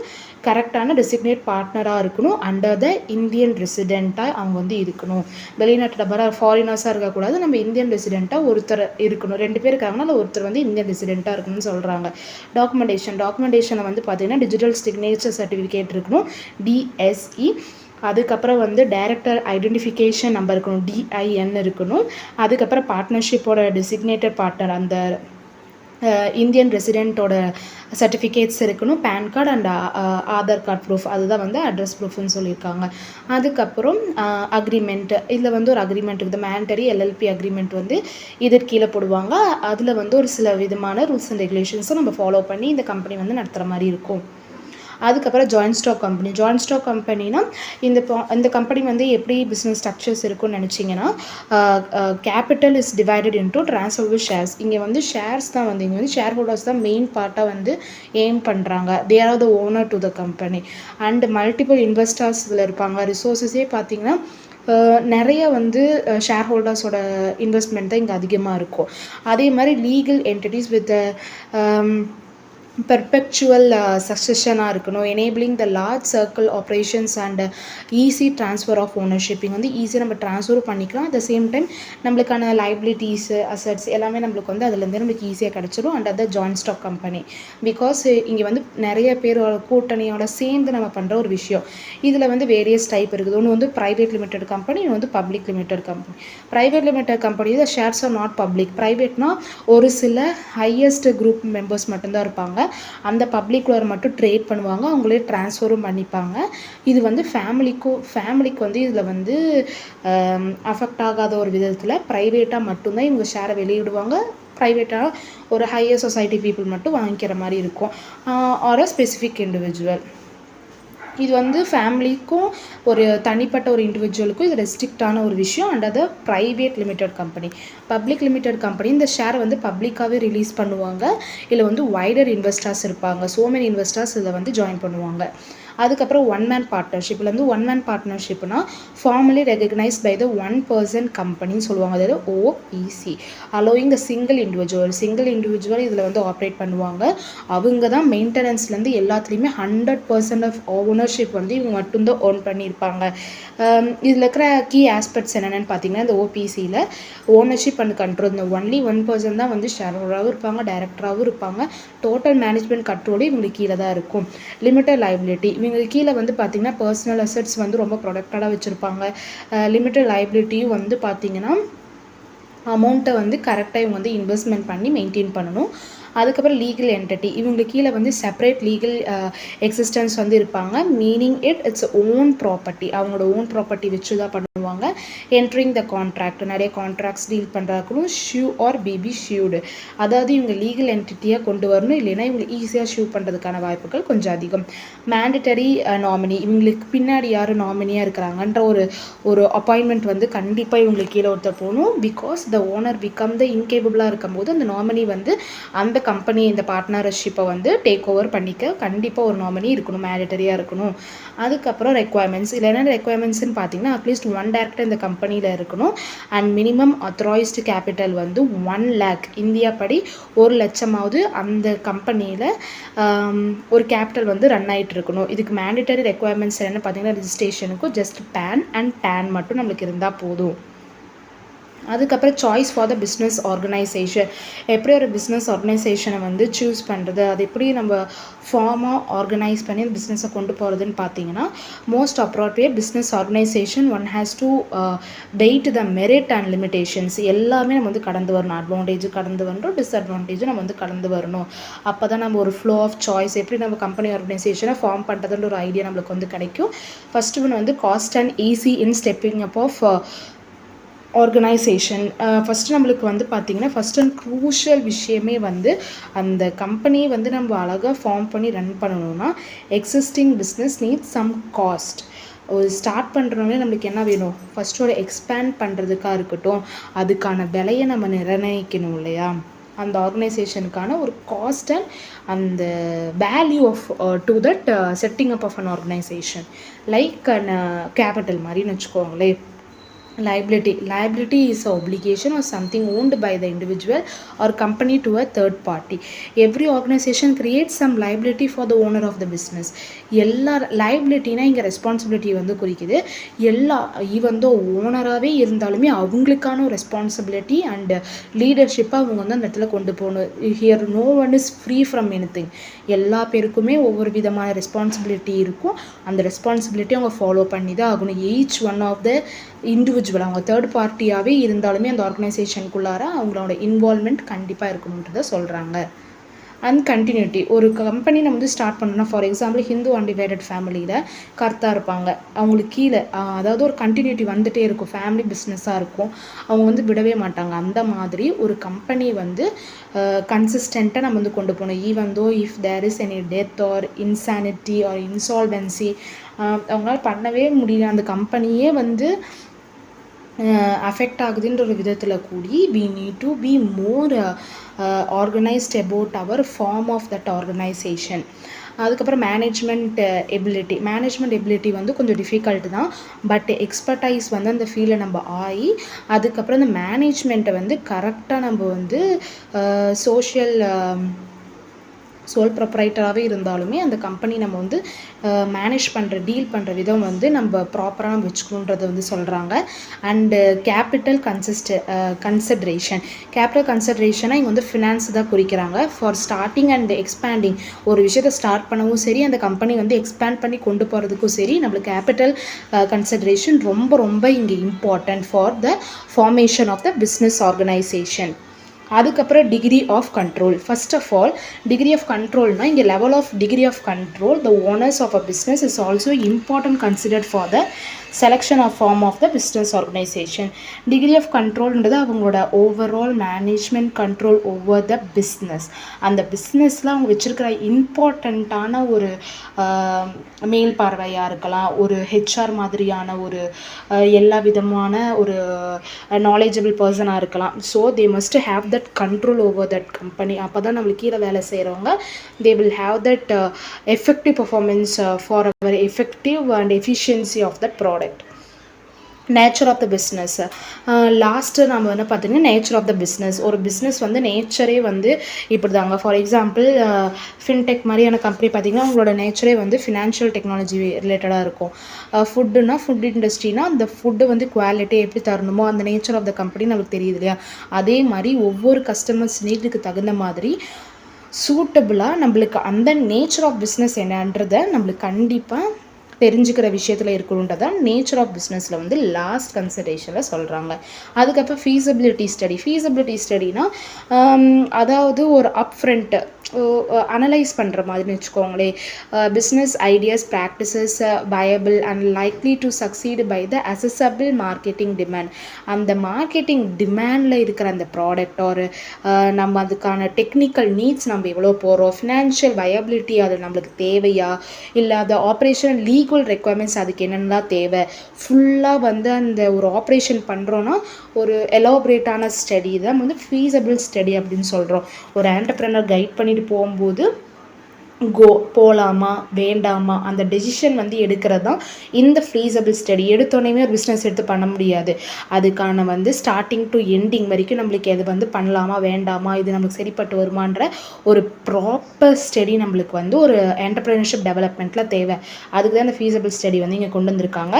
கரெக்டான டெசிக்னேட் பார்ட்னராக இருக்கணும். அண்டர் த இந்தியன் ரெசிடெண்ட்டாக அவங்க வந்து இருக்கணும். வெளிநாட்டு நபராக ஃபாரினர்ஸாக இருக்கக்கூடாது, நம்ம இந்தியன் ரெசிடெண்ட்டாக ஒருத்தர் இருக்கணும். 2 பேர் இருக்காங்கன்னா அதில் ஒருத்தர் வந்து இந்தியன் ரெசிடெண்ட்டாக இருக்கணும்னு சொல்கிறாங்க. டாக்குமெண்டேஷனை வந்து பார்த்தீங்கன்னா டிஜிட்டல் சிக்னேச்சர் சர்டிஃபிகேட் இருக்கணும், DSE. அதுக்கப்புறம் வந்து டைரக்டர் ஐடென்டிஃபிகேஷன் நம்பர் இருக்கணும், DIN இருக்கணும். அதுக்கப்புறம் பார்ட்னர்ஷிப்போட டெசிக்னேட்டட் பார்ட்னர் அந்த இந்தியன் ரெசிடெண்ட்டோட சர்டிஃபிகேட்ஸ் இருக்கணும், PAN card and Aadhaar card proof, அதுதான் வந்து அட்ரஸ் ப்ரூஃப்னு சொல்லியிருக்காங்க. அதுக்கப்புறம் அக்ரிமெண்ட், இதில் வந்து ஒரு அக்ரிமெண்ட் இருக்குது, மேண்டரி எல்எல்பி அக்ரிமெண்ட் வந்து இதற்கு கீழே போடுவாங்க. அதில் வந்து ஒரு சில விதமான ரூல்ஸ் அண்ட் ரெகுலேஷன்ஸும் நம்ம ஃபாலோ பண்ணி இந்த கம்பெனி வந்து நடத்துகிற மாதிரி இருக்கும். அதுக்கப்புறம் joint stock company. Joint stock கம்பெனினா இந்த கம்பெனி வந்து எப்படி பிஸ்னஸ் ஸ்ட்ரக்சர்ஸ் இருக்குன்னு நினச்சிங்கன்னா, capital is divided into transferable shares. இங்கே வந்து ஷேர்ஸ் தான் வந்து இங்கே வந்து ஷேர் ஹோல்டர்ஸ் தான் மெயின் பார்ட்டாக வந்து எய்ம் பண்ணுறாங்க. They are the owner to the company and multiple investors இதில் இருப்பாங்க. ரிசோர்ஸஸே பார்த்திங்கன்னா நிறைய வந்து ஷேர் ஹோல்டர்ஸோட இன்வெஸ்ட்மெண்ட் தான் இங்கே அதிகமாக இருக்கும். அதே மாதிரி லீகல் என்டிட்டிஸ் வித் பெர்பெக்சுவல் சக்சஷனாக இருக்கணும், enabling the large circle operations and easy transfer of ownership. இங்கே வந்து ஈஸியாக நம்ம ட்ரான்ஸ்ஃபரும் பண்ணிக்கலாம். அட் த சேம் டைம் நம்மளுக்கான லைபிலிட்டிஸு அசட்ஸ் எல்லாமே நம்மளுக்கு வந்து அதுலேருந்து நம்மளுக்கு ஈஸியாக கிடச்சிடும். அண்ட் அது ஜாயின்ட் ஸ்டாக் கம்பெனி. பிகாஸ் இங்கே வந்து நிறைய பேரோட கூட்டணியோட சேர்ந்து நம்ம பண்ணுற ஒரு விஷயம். இதில் வந்து வேரியஸ் டைப் இருக்குது. ஒன்று வந்து ப்ரைவேட் லிமிடெட் கம்பெனி, இன்னும் வந்து public limited company. Private limited company the shares are not public. ப்ரைவேட்னா ஒரு சில ஹையஸ்ட் குரூப் மெம்பர்ஸ் மட்டும்தான் இருப்பாங்க. அந்த பப்ளிக்குள்ள மட்டும் ட்ரேட் பண்ணுவாங்க, அவங்களே ட்ரான்ஸ்ஃபரும் பண்ணிப்பாங்க. இது வந்து ஃபேமிலிக்கு வந்து இதில் வந்து அஃபெக்ட் ஆகாத ஒரு விதத்தில் ப்ரைவேட்டாக மட்டும்தான் இவங்க ஷேரை வெளியிடுவாங்க. ப்ரைவேட்டாக ஒரு ஹையர் சொசைட்டி பீப்புள் மட்டும் வாங்கிக்கிற மாதிரி இருக்கும், ஆர் அ ஸ்பெசிஃபிக் இண்டிவிஜுவல். இது வந்து ஃபேமிலிக்கும் ஒரு தனிப்பட்ட ஒரு இண்டிவிஜுவலுக்கும் இது ரெஸ்ட்ரிக்டான ஒரு விஷயம். அண்ட் அது private limited company. Public limited company இந்த ஷேரை வந்து பப்ளிக்காகவே ரிலீஸ் பண்ணுவாங்க. இதில் வந்து வைடர் இன்வெஸ்டர்ஸ் இருப்பாங்க, ஸோ மெனி இன்வெஸ்டர்ஸ் இதில் வந்து ஜாயின் பண்ணுவாங்க. அதுக்கப்புறம் ஒன் மேன் பார்ட்னர்ஷிப். இதில் வந்து ஒன் மேன் பார்ட்னர்ஷிப்னா formally recognised by the one person கம்பெனின்னு சொல்லுவாங்க, அதாவது OPC, allowing the single individual இதில் வந்து ஆப்ரேட் பண்ணுவாங்க. அவங்க தான் மெயின்டெனன்ஸ்லேருந்து எல்லாத்துலேயுமே 100% ஆஃப் ஓனர்ஷிப் வந்து இவங்க மட்டும்தான் ஓன் பண்ணியிருப்பாங்க. இதில் இருக்கிற கீ ஆஸ்பெக்ட்ஸ் என்னென்னு பார்த்தீங்கன்னா, இந்த ஓபிசியில் ஓனர்ஷிப் அண்ட் கண்ட்ரோல், இந்த ஒன்லி 1% தான் வந்து ஷேர் ஹோல்டராகவும் இருப்பாங்க, டைரக்டராகவும் இருப்பாங்க. டோட்டல் மேனேஜ்மெண்ட் கண்ட்ரோலே இவங்களுக்கு கீழே தான் இருக்கும். லிமிட்டட் லைபிலிட்டி, இவங்க கீழே வந்து பார்த்திங்கன்னா பர்சனல் அசட்ஸ் வந்து ரொம்ப ப்ரொடக்டடாக வச்சுருப்பாங்க. லிமிட்டட் லைபிலிட்டியும் வந்து பார்த்திங்கன்னா அமௌண்ட்டை வந்து கரெக்டாக இவங்க வந்து இன்வெஸ்ட்மெண்ட் பண்ணி மெயின்டைன் பண்ணணும். அதுக்கப்புறம் லீகல் என்டிட்டி, இவங்க கீழே வந்து செப்பரேட் லீகல் எக்ஸிஸ்டன்ஸ் வந்து இருப்பாங்க. மீனிங் இட்ஸ் ஓன் ப்ராப்பர்ட்டி, அவங்களோட ஓன் ப்ராப்பர்ட்டி வச்சு தான் பண்ணுவாங்க. என்ட்ரிங் த கான்ட்ராக்ட், நிறைய கான்ட்ராக்ட்ஸ் டீல் பண்ணுறாக்கணும். ஷூ ஆர் பிபி ஷூடு, அதாவது இவங்க லீகல் என்டிட்டியாக கொண்டு வரணும், இல்லைன்னா இவங்க ஈஸியாக ஷூ பண்ணுறதுக்கான வாய்ப்புகள் கொஞ்சம் அதிகம். மேண்டட்டரி நாமினி, இவங்களுக்கு பின்னாடி யார் நாமினியாக இருக்கிறாங்கன்ற ஒரு அப்பாயின்மெண்ட் வந்து கண்டிப்பாக இவங்களுக்கு கீழே ஒருத்தர் போகணும். Because the owner become the இன்கேபபிளாக இருக்கும்போது அந்த நாமினி வந்து அந்த கம்பெனி இந்த பார்ட்னர்ஷிப்பை வந்து டேக் ஓவர் பண்ணிக்க கண்டிப்பாக ஒரு நாமினி இருக்கணும், மேண்டட்டரியாக இருக்கணும். அதுக்கப்புறம் ரெக்குவயர்மெண்ட்ஸ், இல்லை என்ன ரெக்குவயர்மெண்ட்ஸ்ன்னு பார்த்தீங்கன்னா, அட்லீஸ்ட் 1 டைரக்டர் இந்த கம்பெனியில் இருக்கணும். அண்ட் மினிமம் அத்தாரைஸ்டு கேபிட்டல் வந்து 1 lakh, இந்தியா படி 1 லட்சமாவது அந்த கம்பெனியில் ஒரு கேபிட்டல் வந்து ரன் ஆகிட்டு இருக்கணும். இதுக்கு மேண்டட்டரி ரெக்குவயர்மெண்ட்ஸ் என்னென்னு பார்த்தீங்கன்னா, ரிஜிஸ்ட்ரேஷனுக்கும் ஜஸ்ட் பேன் அண்ட் டேன் மட்டும் நம்மளுக்கு இருந்தால் போதும். அதுக்கப்புறம் choice for the business organisation, எப்படி ஒரு பிஸ்னஸ் ஆர்கனைசேஷனை வந்து சூஸ் பண்ணுறது, அது எப்படி நம்ம ஃபார்மாக ஆர்கனைஸ் பண்ணி அந்த பிஸ்னஸை கொண்டு போகிறதுன்னு பார்த்தீங்கன்னா, most appropriate business organisation one has to weigh the merit and limitations, எல்லாமே நம்ம வந்து கடந்து வரணும். அட்வான்டேஜ் கடந்து வரணும், டிஸ்அட்வான்டேஜும் நம்ம வந்து கடந்து வரணும். அப்போ தான் நம்ம ஒரு ஃப்ளோ ஆஃப் சாய்ஸ் எப்படி நம்ம கம்பெனி ஆர்கனைசேஷனை ஃபார்ம் பண்ணுறதுன்ற ஒரு ஐடியா நம்மளுக்கு வந்து கிடைக்கும். ஃபஸ்ட்டு ஒன்று வந்து cost and easy in stepping up of organisation. First நம்மளுக்கு வந்து பார்த்திங்கன்னா ஃபஸ்ட் அண்ட் க்ரூஷியல் விஷயமே வந்து அந்த கம்பெனியை வந்து நம்ம அழகாக ஃபார்ம் பண்ணி ரன் பண்ணணும்னா existing business needs some cost. ஒரு ஸ்டார்ட் பண்ணுறோன்னே நம்மளுக்கு என்ன வேணும், ஃபஸ்ட்டு ஒரு எக்ஸ்பேண்ட் பண்ணுறதுக்காக இருக்கட்டும், அதுக்கான விலையை நம்ம நிர்ணயிக்கணும் இல்லையா. அந்த ஆர்கனைசேஷனுக்கான ஒரு காஸ்ட் அண்ட் அந்த value of to that setting up of an organisation like an capital மாதிரின்னு வச்சுக்கோங்களேன். Liability is an obligation or something owned by the individual or company to a third party. Every organization creates some liability for the owner of the business. எல்லா லைபிலிட்டினா இங்கே ரெஸ்பான்சிபிலிட்டி வந்து குறிக்குது. ஈவன் தோ ஓனராகவே இருந்தாலுமே அவங்களுக்கான ரெஸ்பான்சிபிலிட்டி அண்ட் லீடர்ஷிப்பை அவங்க வந்து அந்த இடத்துல கொண்டு போகணும். Here no one is free from anything. எல்லா பேருக்குமே ஒவ்வொரு விதமான ரெஸ்பான்சிபிலிட்டி இருக்கும். அந்த ரெஸ்பான்சிபிலிட்டி அவங்க ஃபாலோ பண்ணி தான் ஆகணும். Each one of the individual individual, அவங்க தேர்ட் பார்ட்டியாகவே இருந்தாலுமே அந்த ஆர்கனைசேஷனுக்குள்ளார அவங்களோட இன்வால்மெண்ட் கண்டிப்பாக இருக்கணுன்றதை சொல்கிறாங்க. அண்ட் கண்டினியூட்டி, ஒரு கம்பெனி நம்ம வந்து ஸ்டார்ட் பண்ணோம்னா, ஃபார் எக்ஸாம்பிள் ஹிந்து அன்டிவைடட் ஃபேமிலியில் கர்த்தா இருப்பாங்க, அவங்களுக்கு கீழே அதாவது ஒரு கண்டினியூட்டி வந்துகிட்டே இருக்கும், ஃபேமிலி பிஸ்னஸாக இருக்கும், அவங்க வந்து விடவே மாட்டாங்க. அந்த மாதிரி ஒரு கம்பெனி வந்து கன்சிஸ்டண்ட்டாக நம்ம வந்து கொண்டு போகணும். Even though if there is any death or insanity or insolvency, அவங்களால பண்ணவே முடியல, அந்த கம்பெனியே வந்து அஃபெக்ட் ஆகுதுன்ற ஒரு விதத்தில் கூடி we need to be more organized about our form of that organization. அதுக்கப்புறம் மேனேஜ்மெண்ட் எபிலிட்டி வந்து கொஞ்சம் டிஃபிகல்ட் தான், பட் எக்ஸ்பர்டைஸ் வந்து அந்த ஃபீல்டில் நம்ம ஆகி அதுக்கப்புறம் அந்த மேனேஜ்மெண்ட்டை வந்து கரெக்டாக நம்ம வந்து சோல் ப்ரொப்ரைட்டராகவே இருந்தாலுமே அந்த கம்பெனி நம்ம வந்து மேனேஜ் டீல் பண்ணுற விதம் வந்து நம்ம ப்ராப்பராக நம்ம வச்சுக்கணுன்றதை வந்து சொல்கிறாங்க. அண்டு கேபிட்டல் கன்சிடரேஷனாக இங்கே வந்து ஃபினான்ஸ் தான் குறிக்கிறாங்க. ஃபார் ஸ்டார்டிங் அண்ட் எக்ஸ்பேண்டிங், ஒரு விஷயத்தை ஸ்டார்ட் பண்ணவும் சரி, அந்த கம்பெனி வந்து எக்ஸ்பேண்ட் பண்ணி கொண்டு போகிறதுக்கும் சரி, நம்மளுக்கு கேபிட்டல் கன்சிடரேஷன் ரொம்ப ரொம்ப இங்கே important for the formation of the business organisation. அதுக்கப்புறம் degree of control. First of all degree of கண்ட்ரோல்னால் இங்கே level of degree of control the owners of a business is also important considered for the selection of form of the business organisation. Degree of கண்ட்ரோல்ன்றது அவங்களோட overall management control over the business. அந்த பிஸ்னஸில் அவங்க வச்சுருக்கிற இம்பார்ட்டண்ட்டான ஒரு மேல் பார்வையாக இருக்கலாம், ஒரு ஹெச்ஆர் மாதிரியான ஒரு எல்லா விதமான ஒரு நாலேஜபிள் பர்சனாக இருக்கலாம். So they must have that control over that company. அப்போ தான் நம்மளுக்கு கீழே வேலை செய்கிறவங்க they will have that effective performance for our effective and efficiency of that product. Nature of the business. Last நம்ம வந்து பார்த்திங்கன்னா நேச்சர் ஆஃப் த பிஸ்னஸ். ஒரு பிஸ்னஸ் வந்து நேச்சரே வந்து இப்படி தாங்க. ஃபார் எக்ஸாம்பிள் ஃபின்டெக் மாதிரியான கம்பெனி பார்த்திங்கன்னா அவங்களோட நேச்சரே வந்து ஃபினான்ஷியல் டெக்னாலஜி ரிலேட்டடாக இருக்கும். ஃபுட் இண்டஸ்ட்ரினா அந்த ஃபுட்டு வந்து குவாலிட்டி எப்படி தரணுமோ அந்த நேச்சர் ஆஃப் த கம்பெனி நம்மளுக்கு தெரியுது இல்லையா. அதே மாதிரி ஒவ்வொரு கஸ்டமர்ஸ் நீட்டுக்கு தகுந்த மாதிரி சூட்டபுளாக நம்மளுக்கு அந்த நேச்சர் ஆஃப் பிஸ்னஸ் என்னன்றதை நம்மளுக்கு கண்டிப்பாக தெரிஞ்சுக்கிற விஷயத்தில் இருக்கணுன்றதான் நேச்சர் ஆஃப் பிஸ்னஸில் வந்து லாஸ்ட் கன்சிடரேஷனில் சொல்கிறாங்க. அதுக்கப்புறம் ஃபீஸபிலிட்டி ஸ்டடினா அதாவது ஒரு அப்ஃப்ரண்ட் அனலைஸ் பண்ணுற மாதிரின்னு வச்சுக்கோங்களேன். Business ideas practices viable and likely to succeed by the assessable marketing demand. அந்த மார்க்கெட்டிங் டிமாண்டில் இருக்கிற அந்த ப்ராடக்ட் ஒரு நம்ம அதுக்கான டெக்னிக்கல் நீட்ஸ் நம்ம எவ்வளோ போகிறோம், ஃபினான்ஷியல் வயபிலிட்டி அது நம்மளுக்கு தேவையா, இல்லை அது ஆப்ரேஷன் லீகல் ரெக்குவயர்மெண்ட்ஸ் அதுக்கு என்னென்னலாம் தேவை, ஃபுல்லாக வந்து அந்த ஒரு ஆப்ரேஷன் பண்ணுறோன்னா ஒரு எலாபரேட்டான ஸ்டடி தான் வந்து ஃபீஸபிள் ஸ்டடி அப்படின்னு சொல்கிறோம். ஒரு ஆண்டர்ப்ரனர் கைட் பண்ணிட்டு போகும்போது போகலாமா வேண்டாமா அந்த டெசிஷன் வந்து எடுக்கிறது தான் இந்த ஃபீஸபிள் ஸ்டடி. எடுத்தோடனே ஒரு பிஸ்னஸ் எடுத்து பண்ண முடியாது. அதுக்கான வந்து ஸ்டார்டிங் டு எண்டிங் வரைக்கும் நம்மளுக்கு எது வந்து பண்ணலாமா வேண்டாமா, இது நம்மளுக்கு சரிப்பட்டு வருமான்ற ஒரு ப்ராப்பர் ஸ்டடி நம்மளுக்கு வந்து ஒரு என்டர்பிரினர்ஷிப் டெவலப்மெண்ட்டில் தேவை. அதுக்கு தான் இந்த ஃபீஸபிள் ஸ்டடி வந்து இங்கே கொண்டு வந்திருக்காங்க.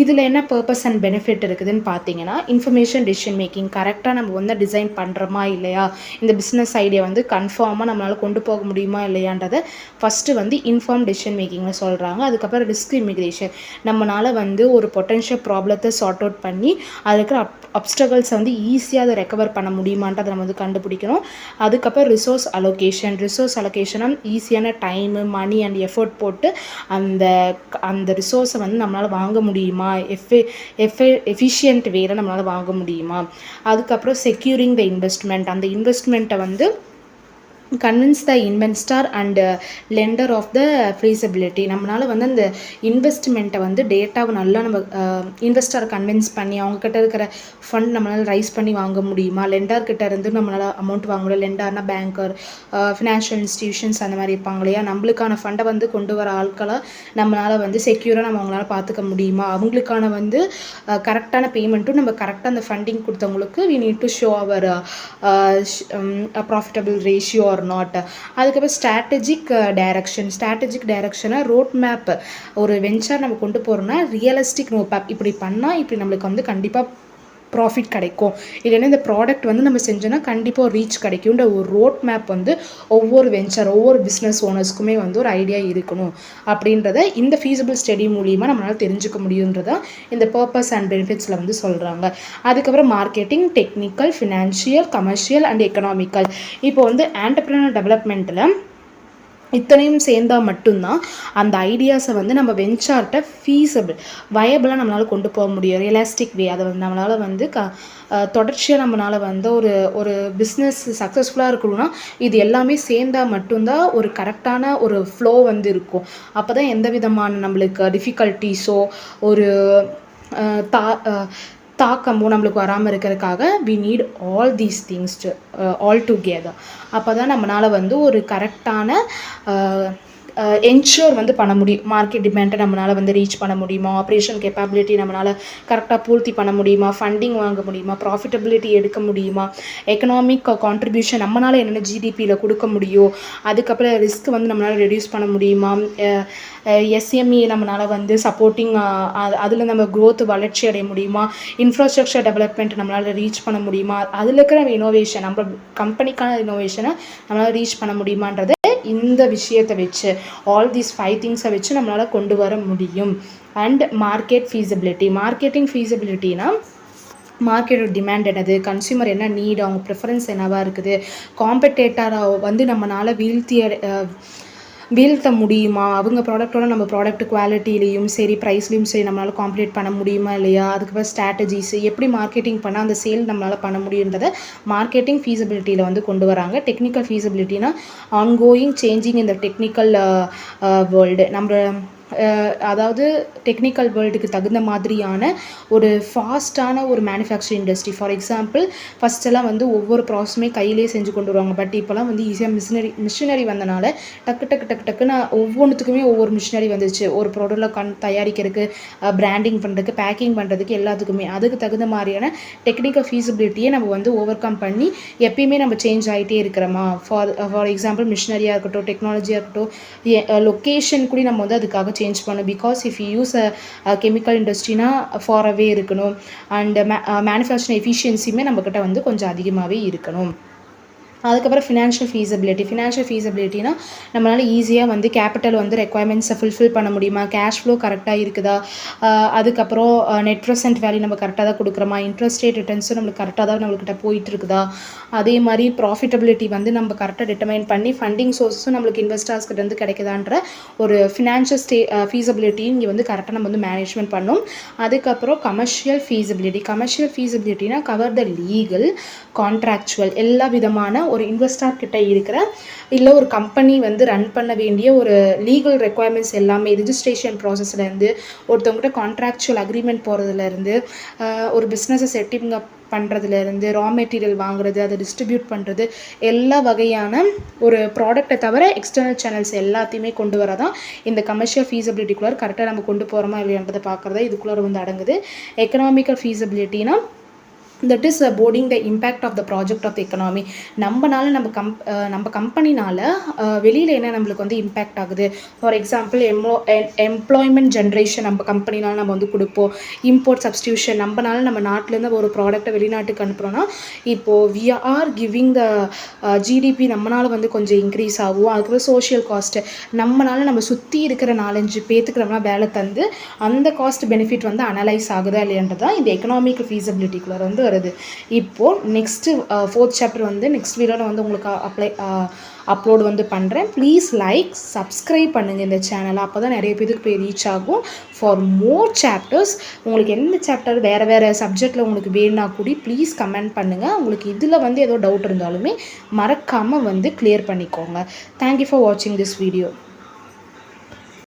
இதில் என்ன பர்பஸ் அண்ட் பெனிஃபிட் இருக்குதுன்னு பார்த்தீங்கன்னா, இன்ஃபர்மேஷன் டெசிஷன் மேக்கிங் கரெக்டாக நம்ம வந்து டிசைன் பண்ணுறோமா இல்லையா, இந்த பிஸ்னஸ் ஐடியா வந்து கன்ஃபார்மாக நம்மளால் கொண்டு போக முடியுமா இல்லையான்றதை ஃபஸ்ட்டு வந்து இன்ஃபார்ம் டெசிஷன் மேக்கிங்னு சொல்கிறாங்க. அதுக்கப்புறம் ரிஸ்க் இமிக்ரேஷன், நம்மளால் வந்து ஒரு பொட்டென்ஷியல் ப்ராப்ளத்தை சார்ட் அவுட் பண்ணி அதில் இருக்கிற அப்ஸ்டகல்ஸை வந்து ஈஸியாக அதை ரெக்கவர் பண்ண முடியுமான்றதை நம்ம வந்து கண்டுபிடிக்கணும். அதுக்கப்புறம் ரிசோர்ஸ் அலோகேஷனாக ஈஸியான டைமு மணி அண்ட் எஃபர்ட் போட்டு அந்த ரிசோர்ஸை வந்து நம்மளால் வாங்க முடியுமா, எஃபிஷியன்ட் வேல நம்மளால் வாங்க முடியுமா. அதுக்கப்புறம் செக்யூரிங் த இன்வெஸ்ட்மெண்ட், அந்த இன்வெஸ்ட்மெண்ட்டை வந்து convince the investor and lender of the feasibility. நம்மளால் வந்து அந்த இன்வெஸ்ட்மெண்ட்டை வந்து டேட்டாவை நல்லா நம்ம இன்வெஸ்டரை கன்வின்ஸ் பண்ணி அவங்கக்கிட்ட இருக்கிற ஃபண்ட் நம்மளால் ரைஸ் பண்ணி வாங்க முடியுமா, லெண்டர்கிட்ட இருந்து நம்மளால் அமௌண்ட் வாங்க முடியும். லெண்டர்னா பேங்கர், ஃபினான்ஷியல் இன்ஸ்டிடியூஷன்ஸ் அந்த மாதிரி இருப்பாங்க இல்லையா. நம்மளுக்கான ஃபண்டை வந்து கொண்டு வர ஆட்களை நம்மளால் வந்து செக்யூராக நம்ம அவங்களால பார்த்துக்க முடியுமா, அவங்களுக்கான வந்து கரெக்டான பேமெண்ட்டும் நம்ம கரெக்டாக அந்த funding கொடுத்தவங்களுக்கு we need to show our profitable ratio or not. அதுக்கப்புறம் ஸ்ட்ராட்டஜிக் டைரக்ஷனாக ரோட் மேப், ஒரு வெஞ்சர் நம்ம கொண்டு போகிறோம்னா ரியலிஸ்டிக் ரோட் மேப், இப்படி பண்ணால் இப்படி நம்மளுக்கு வந்து கண்டிப்பாக ப்ராஃபிட் கிடைக்கும், இல்லைன்னா இந்த ப்ராடக்ட் வந்து நம்ம செஞ்சோன்னா கண்டிப்பாக ஒரு ரீச் கிடைக்கும்ன்ற ஒரு ரோட் மேப் வந்து ஒவ்வொரு வெஞ்சர் ஒவ்வொரு பிஸ்னஸ் ஓனர்ஸ்க்குமே வந்து ஒரு ஐடியா இருக்கணும் அப்படின்றத இந்த ஃபீஸிபிள் ஸ்டடி மூலிமா நம்மளால் தெரிஞ்சுக்க முடியுன்றதா இந்த பர்பஸ் அண்ட் பெனிஃபிட்ஸில் வந்து சொல்கிறாங்க. அதுக்கப்புறம் marketing, technical, financial, commercial and economical. இப்போ வந்து ஆண்டர்ப்ரனர் டெவலப்மெண்ட்டில் இத்தனையும் சேர்ந்தால் மட்டும்தான் அந்த ஐடியாஸை வந்து நம்ம வெஞ்சார்ட்ட ஃபீஸபிள் வயபிளாக நம்மளால் கொண்டு போக முடியும். ரியலிஸ்டிக் வே அதை வந்து நம்மளால் வந்து தொடர்ச்சியாக நம்மளால் வந்து ஒரு பிஸ்னஸ் சக்ஸஸ்ஃபுல்லாக இருக்கணும்னா இது எல்லாமே சேர்ந்தால் மட்டும்தான் ஒரு கரெக்டான ஒரு ஃப்ளோ வந்து இருக்கும். அப்போ தான் எந்த விதமான நம்மளுக்கு டிஃபிகல்ட்டிஸோ ஒரு தாக்கமும் நம்மளுக்கு வராமல் இருக்கிறதுக்காக we need all these things to all together. அப்போ தான் நம்மளால் வந்து ஒரு கரெக்டான என்ஷூர் வந்து பண்ண முடியும். மார்க்கெட் டிமாண்டை நம்மளால் வந்து ரீச் பண்ண முடியுமா, ஆப்ரேஷன் கேப்பபிலிட்டி நம்மளால் கரெக்டாக பூர்த்தி பண்ண முடியுமா, ஃபண்டிங் வாங்க முடியுமா, ப்ராஃபிட்டபிலிட்டி எடுக்க முடியுமா, எக்கனாமிக் கான்ட்ரிபியூஷன் நம்மளால் என்னென்ன ஜிடிபியில் கொடுக்க முடியும், அதுக்கப்புறம் ரிஸ்க் வந்து நம்மளால் ரெடியூஸ் பண்ண முடியுமா, எஸ்எம்இ நம்மளால் வந்து சப்போர்ட்டிங் அதில் நம்ம க்ரோத் வளர்ச்சி அடைய முடியுமா, இன்ஃப்ராஸ்ட்ரக்சர் டெவலப்மெண்ட் நம்மளால் ரீச் பண்ண முடியுமா, அதில் இருக்கிற இனோவேஷன் நம்ம கம்பெனிக்கான இனோவேஷனை நம்மளால் ரீச் பண்ண முடியுமான்றது இந்த விஷயத்தை வச்சு ஆல் தீஸ் 5 திங்ஸை வச்சு நம்மளால் கொண்டு வர முடியும். And market feasibility. மார்க்கெட்டிங் ஃபீஸிபிலிட்டினா மார்க்கெட்டோட டிமாண்ட் என்னது, கன்சியூமர் என்ன நீட், அவங்க ப்ரிஃபரன்ஸ் என்னவாக இருக்குது, காம்படேட்டரை வந்து நம்மளால் வீழ்த்த முடியுமா, அவங்க ப்ராடக்டோட நம்ம ப்ராடக்ட் குவாலிட்டிலையும் சரி ப்ரைஸ்லையும் சரி நம்மளால் காம்படேட் பண்ண முடியுமா இல்லையா, அதுக்கப்புறம் ஸ்ட்ராட்டஜிஸ் எப்படி மார்க்கெட்டிங் பண்ணால் அந்த சேல் நம்மளால் பண்ண முடியுன்றதை மார்க்கெட்டிங் ஃபீஸிபிலிட்டியில் வந்து கொண்டு வராங்க. டெக்னிக்கல் ஃபீஸிபிலிட்டினா ஆன்கோயிங் சேஞ்சிங் இந்த டெக்னிக்கல் வேர்ல்டு. நம்ம அதாவது டெக்னிக்கல் வேர்ல்டுக்கு தகுந்த மாதிரியான ஒரு ஃபாஸ்ட்டான ஒரு மேனுஃபேக்சரிங் இண்டஸ்ட்ரி. ஃபார் எக்ஸாம்பிள் ஃபஸ்ட்டெல்லாம் வந்து ஒவ்வொரு ப்ராசஸுமே கையிலே செஞ்சு கொண்டு வருவாங்க. பட் இப்போலாம் வந்து ஈஸியாக மிஷினரி வந்தனால டக்குன்னு ஒவ்வொன்றுத்துக்குமே ஒவ்வொரு மிஷினரி வந்துச்சு. ஒரு ப்ராடக்டில் தயாரிக்கிறதுக்கு, பிராண்டிங் பண்ணுறதுக்கு, பேக்கிங் பண்ணுறதுக்கு, எல்லாத்துக்குமே அதுக்கு தகுந்த மாதிரியான டெக்னிக்கல் ஃபீஸிபிலிட்டியை நம்ம வந்து ஓவர் கம் பண்ணி எப்பயுமே நம்ம சேஞ்ச் ஆகிட்டே இருக்கிறோமா. ஃபார் எக்ஸாம்பிள் மிஷினரியாக இருக்கட்டும், டெக்னாலஜியாக இருக்கட்டும், லொக்கேஷன் கூட நம்ம வந்து அதுக்காக சேஞ்ச் பண்ணணும். Because if you use chemical இண்டஸ்ட்ரினா ஃபார் அவே இருக்கணும். அண்ட் மேனுஃபேக்சரிங் எஃபிஷியன்சியுமே நம்மக்கிட்ட வந்து கொஞ்சம் அதிகமாகவே இருக்கணும். அதுக்கப்புறம் ஃபினான்ஷியல் ஃபீஸபிலிட்டினா நம்மளால் ஈஸியாக வந்து கேபிட்டல் வந்து ரெக்குவயர்மெண்ட்ஸை ஃபுல்ஃபில் பண்ண முடியுமா, கேஷ் ஃப்ளோ கரெக்டாக இருக்குதா, அதுக்கப்புறம் நெட் ப்ரெசென்ட் வேல்யூ நம்ம கரெக்டாக தான் கொடுக்குறோமா, இன்ட்ரெஸ்ட் ரேட் ரிட்டர்ன்ஸும் நம்மளுக்கு கரெக்டாக தான் நம்மள்கிட்ட போயிட்டு இருக்குதா, அதே மாதிரி ப்ராஃபிட்டபிலிட்டி வந்து நம்ம கரெக்டாக டிட்டர்மைன் பண்ணி ஃபண்டிங் சோர்ஸும் நம்மளுக்கு இன்வெஸ்டர்ஸ்கிட்ட வந்து கிடைக்குதான்ற ஒரு ஃபினான்ஷியல் ஃபீஸபிலிட்டியும் இங்கே வந்து கரெக்டாக நம்ம வந்து மேனேஜ்மெண்ட் பண்ணணும். அதுக்கப்புறம் கமர்ஷியல் ஃபீஸபிலிட்டினா கவர் த லீகல், கான்ட்ராக்சுவல் எல்லா விதமான ஒரு இன்வெஸ்டர் கிட்ட இருக்கிற இல்லை ஒரு கம்பெனி வந்து ரன் பண்ண வேண்டிய ஒரு லீகல் ரெக்குவயர்மெண்ட்ஸ் எல்லாமே, ரிஜிஸ்ட்ரேஷன் ப்ராசஸ்லேருந்து ஒருத்தவங்ககிட்ட கான்ட்ராக்சுவல் அக்ரிமெண்ட் போகிறதுலேருந்து ஒரு பிஸ்னஸை செட்டிங் அப் பண்ணுறதுலேருந்து ரா மெட்டீரியல் வாங்குறது, அதை டிஸ்ட்ரிபியூட் பண்ணுறது, எல்லா வகையான ஒரு ப்ராடக்டை தவிர எக்ஸ்டர்னல் சேனல்ஸ் எல்லாத்தையுமே கொண்டு வரதான் இந்த கமர்ஷியல் ஃபீஸபிலிட்டிக்குள்ளே கரெக்டாக நம்ம கொண்டு போகிறோமா இல்லையான்றதை பார்க்குறதா இதுக்குள்ளே வந்து அடங்குது. எக்கனாமிக்கல் ஃபீஸபிலிட்டினா that is boarding the impact of the project of the economy. நம்மனால நம்ம கம்பெனினால் வெளியில் என்ன நம்மளுக்கு வந்து இம்பேக்ட் ஆகுது. ஃபார் எக்ஸாம்பிள் எம்ப்ளாய்மெண்ட் ஜென்ரேஷன் நம்ம கம்பெனினால் நம்ம வந்து கொடுப்போம். இம்போர்ட் சப்ஸ்டியூஷன் நம்மனால நம்ம நாட்டிலேருந்து ஒரு ப்ராடக்ட்டை வெளிநாட்டுக்கு அனுப்புகிறோன்னா இப்போது we are giving the GDP நம்மளால் வந்து கொஞ்சம் இன்க்ரீஸ் ஆகும். அதுக்கப்புறம் சோஷியல் காஸ்ட்டு நம்மளால் நம்ம சுற்றி இருக்கிற 4-5 பேத்துக்கு நம்மளால் வேலை தந்து அந்த காஸ்ட் பெனிஃபிட் வந்து அனலைஸ் ஆகுதா இல்லையன்றதான் இந்த எக்கனாமிக் ஃபீஸபிலிட்டிக்குள்ளே வந்து வருது. இப்போது நெக்ஸ்ட்டு 4th சாப்டர் வந்து நெக்ஸ்ட் வீடியோவில் வந்து உங்களுக்கு அப்லோட் வந்து பண்ணுறேன். ப்ளீஸ் லைக், சப்ஸ்கிரைப் பண்ணுங்கள் இந்த சேனலை. அப்போ தான் நிறைய பேருக்கு போய் ரீச் ஆகும். ஃபார் மோர் சாப்டர்ஸ் உங்களுக்கு எந்த சாப்டர் வேறு சப்ஜெக்டில் உங்களுக்கு வேணுன்னா கூடி ப்ளீஸ் கமெண்ட் பண்ணுங்கள். உங்களுக்கு இதில் வந்து ஏதோ டவுட் இருந்தாலுமே மறக்காமல் வந்து கிளியர் பண்ணிக்கோங்க. தேங்க்யூ ஃபார் வாட்சிங் திஸ் வீடியோ.